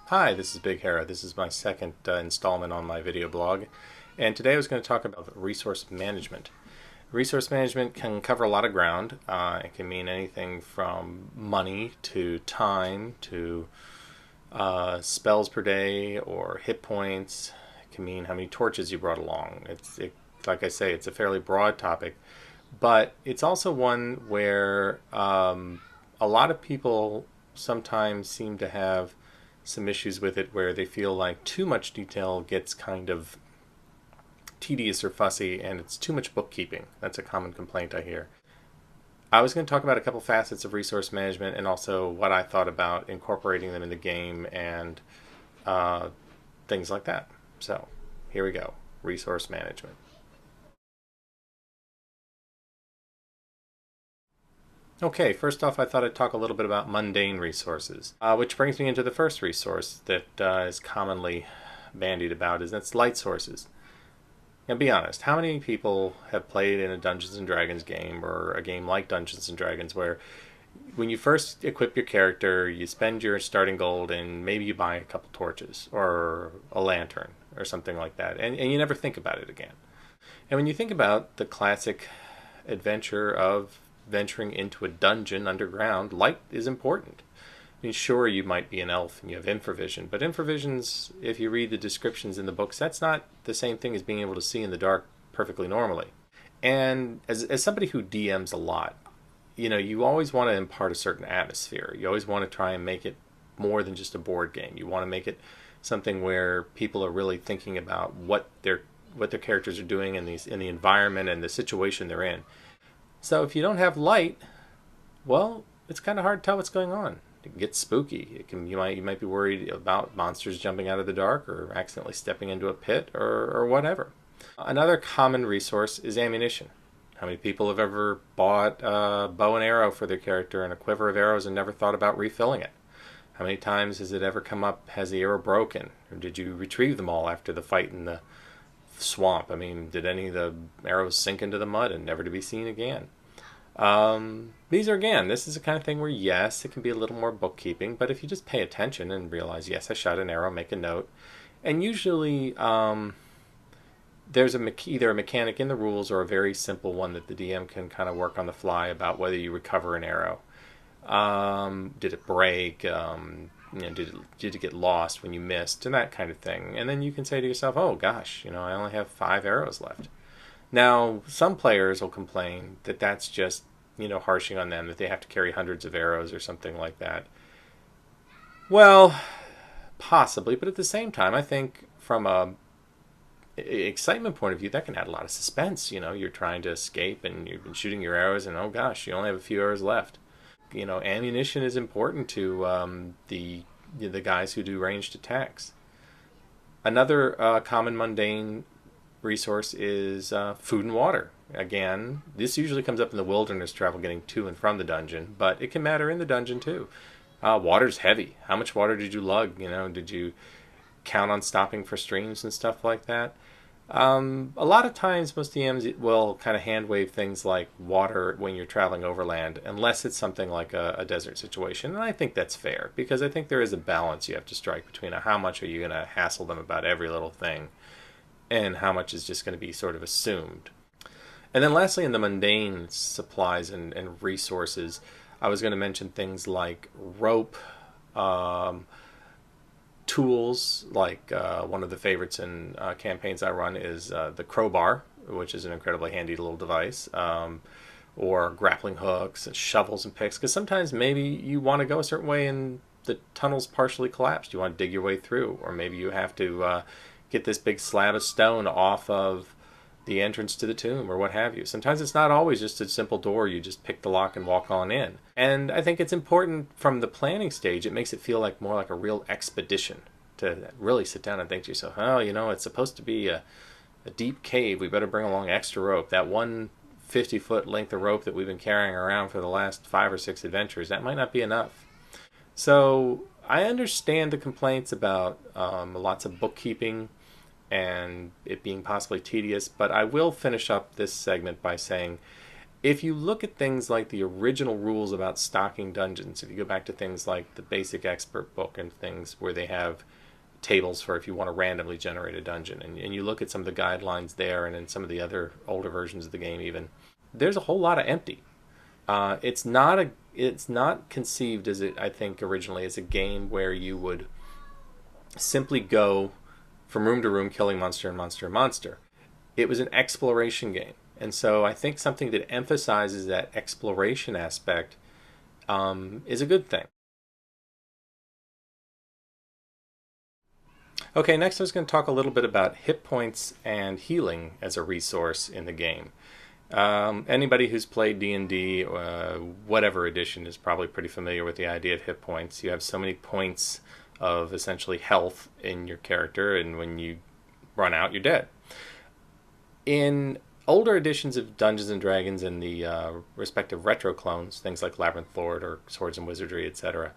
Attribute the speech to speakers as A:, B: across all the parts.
A: Hi, this is Bighara. This is my second installment on my video blog, and today I was going to talk about resource management. Resource management can cover a lot of ground. It can mean anything from money to time to spells per day or hit points. It can mean how many torches you brought along. Like I say, it's a fairly broad topic, but it's also one where a lot of people sometimes seem to have some issues with it where they feel like too much detail gets kind of tedious or fussy and it's too much bookkeeping. That's a common complaint I hear. I was going to talk about a couple facets of resource management and also what I thought about incorporating them in the game and things like that. So here we go. Resource management. Okay, first off, I thought I'd talk a little bit about mundane resources, which brings me into the first resource that is commonly bandied about, is that's light sources. Now, be honest, how many people have played in a Dungeons and Dragons game or a game like Dungeons and Dragons where when you first equip your character, you spend your starting gold and maybe you buy a couple torches or a lantern or something like that, and you never think about it again. And when you think about the classic adventure of venturing into a dungeon underground, light is important. I mean, sure, you might be an elf and you have infravision, but infravisions, if you read the descriptions in the books, that's not the same thing as being able to see in the dark perfectly normally. And as somebody who DMs a lot, you always want to impart a certain atmosphere. You always want to try and make it more than just a board game. You want to make it something where people are really thinking about what their characters are doing in the environment and the situation they're in. So if you don't have light, well, it's kind of hard to tell what's going on. It can get spooky. You might be worried about monsters jumping out of the dark or accidentally stepping into a pit or whatever. Another common resource is ammunition. How many people have ever bought a bow and arrow for their character and a quiver of arrows and never thought about refilling it? How many times has it ever come up, has the arrow broken? Or did you retrieve them all after the fight in the swamp? I mean, did any of the arrows sink into the mud and never to be seen again? This is the kind of thing where, yes, it can be a little more bookkeeping, but if you just pay attention and realize, yes, I shot an arrow, make a note. And usually there's either a mechanic in the rules or a very simple one that the DM can kind of work on the fly about whether you recover an arrow. Did it break? Did it get lost when you missed? And that kind of thing. And then you can say to yourself, oh gosh, I only have 5 arrows left. Now, some players will complain that that's just, harshing on them, that they have to carry hundreds of arrows or something like that. Well, possibly, but at the same time, I think from a excitement point of view, that can add a lot of suspense. You're trying to escape and you've been shooting your arrows and, oh gosh, you only have a few arrows left. Ammunition is important to the guys who do ranged attacks. Another common mundane resource is food and water. Again, this usually comes up in the wilderness travel getting to and from the dungeon, but it can matter in the dungeon too. Water's heavy. How much water did you lug? Did you count on stopping for streams and stuff like that? A lot of times most DMs will kind of hand wave things like water when you're traveling overland, unless it's something like a desert situation. And I think that's fair, because I think there is a balance you have to strike between how much are you going to hassle them about every little thing and how much is just going to be sort of assumed. And then lastly, in the mundane supplies and resources, I was going to mention things like rope, tools, like one of the favorites in campaigns I run is the crowbar, which is an incredibly handy little device, or grappling hooks and shovels and picks, because sometimes maybe you want to go a certain way and the tunnel's partially collapsed. You want to dig your way through, or maybe you have to get this big slab of stone off of the entrance to the tomb or what have you. Sometimes it's not always just a simple door. You just pick the lock and walk on in. And I think it's important from the planning stage. It makes it feel more like a real expedition to really sit down and think to yourself, oh, it's supposed to be a deep cave. We better bring along extra rope. That 150-foot length of rope that we've been carrying around for the last 5 or 6 adventures, that might not be enough. So I understand the complaints about lots of bookkeeping and it being possibly tedious, but I will finish up this segment by saying If you look at things like the original rules about stocking dungeons, if you go back to things like the basic expert book and things where they have tables for if you want to randomly generate a dungeon, and you look at some of the guidelines there and in some of the other older versions of the game even, there's a whole lot of empty. It's not conceived as it, I think, originally as a game where you would simply go from room to room killing monster and monster and monster. It was an exploration game. And so I think something that emphasizes that exploration aspect is a good thing. Okay, next I was going to talk a little bit about hit points and healing as a resource in the game. Anybody who's played D&D, whatever edition, is probably pretty familiar with the idea of hit points. You have so many points of essentially health in your character, and when you run out, you're dead. In older editions of Dungeons and Dragons and the respective retro clones, things like Labyrinth Lord or Swords and Wizardry, etc.,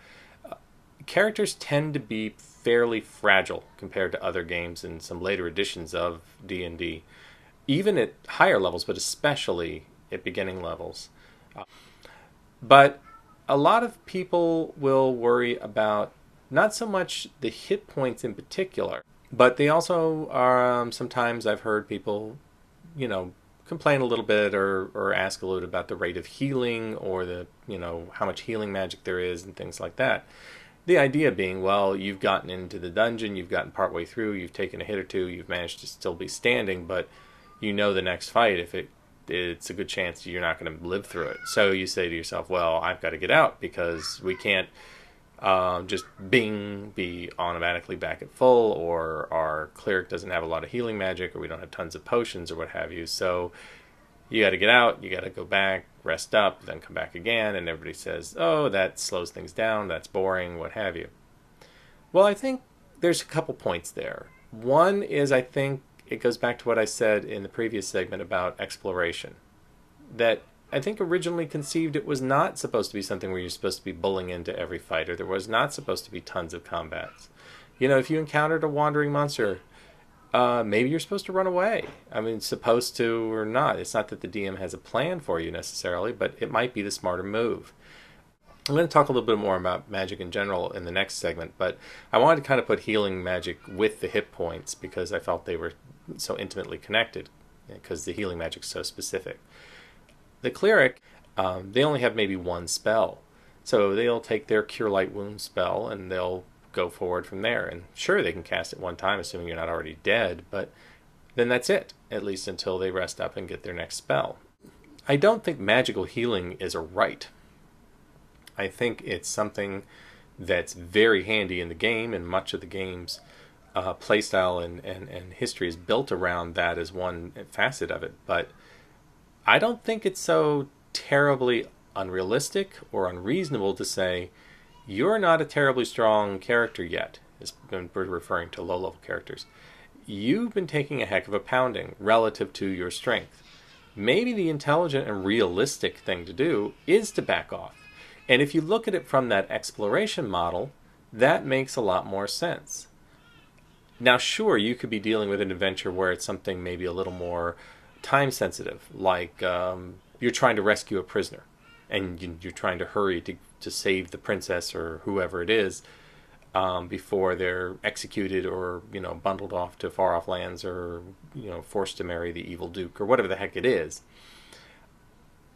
A: characters tend to be fairly fragile compared to other games in some later editions of D&D, even at higher levels, but especially at beginning levels. But a lot of people will worry about not so much the hit points in particular, but they also are, sometimes I've heard people, complain a little bit or ask a little bit about the rate of healing or how much healing magic there is and things like that. The idea being, well, you've gotten into the dungeon, you've gotten partway through, you've taken a hit or two, you've managed to still be standing, but the next fight, if it's a good chance you're not going to live through it. So you say to yourself, well, I've got to get out because we can't just be automatically back at full, or our cleric doesn't have a lot of healing magic, or we don't have tons of potions or what have you. So you got to get out, you got to go back, rest up, then come back again, and everybody says, oh, that slows things down, that's boring, what have you. Well, I think there's a couple points there. One is, I think it goes back to what I said in the previous segment about exploration. That I think originally conceived it was not supposed to be something where you're supposed to be bullying into every fight, or there was not supposed to be tons of combats. If you encountered a wandering monster, maybe you're supposed to run away. I mean, supposed to or not. It's not that the DM has a plan for you necessarily, but it might be the smarter move. I'm going to talk a little bit more about magic in general in the next segment, but I wanted to kind of put healing magic with the hit points because I felt they were so intimately connected, because the healing magic's so specific. The cleric, they only have maybe one spell. So they'll take their Cure Light Wound spell and they'll go forward from there. And sure, they can cast it one time, assuming you're not already dead, but then that's it, at least until they rest up and get their next spell. I don't think magical healing is a right. I think it's something that's very handy in the game, and much of the game's playstyle and history is built around that as one facet of it. But I don't think it's so terribly unrealistic or unreasonable to say you're not a terribly strong character yet, as we're referring to low-level characters. You've been taking a heck of a pounding relative to your strength. Maybe the intelligent and realistic thing to do is to back off. And if you look at it from that exploration model, that makes a lot more sense. Now, sure, you could be dealing with an adventure where it's something maybe a little more time sensitive, like you're trying to rescue a prisoner and you're trying to hurry to save the princess or whoever it is before they're executed or bundled off to far off lands, or forced to marry the evil duke or whatever the heck it is.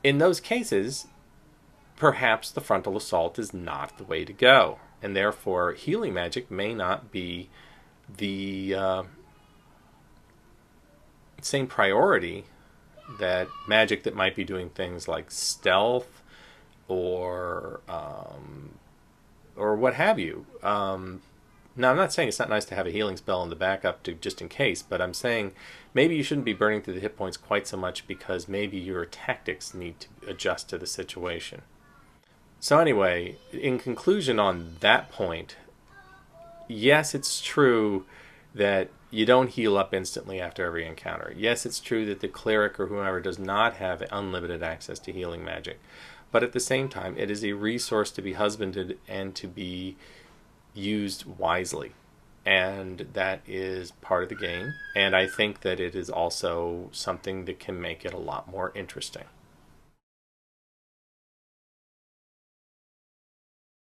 A: In those cases, perhaps the frontal assault is not the way to go, and therefore healing magic may not be the same priority that magic that might be doing things like stealth or what have you. Now, I'm not saying it's not nice to have a healing spell in the backup just in case, but I'm saying maybe you shouldn't be burning through the hit points quite so much, because maybe your tactics need to adjust to the situation. So anyway, in conclusion on that point, yes, it's true that you don't heal up instantly after every encounter. Yes, it's true that the cleric or whoever does not have unlimited access to healing magic. But at the same time, it is a resource to be husbanded and to be used wisely. And that is part of the game. And I think that it is also something that can make it a lot more interesting.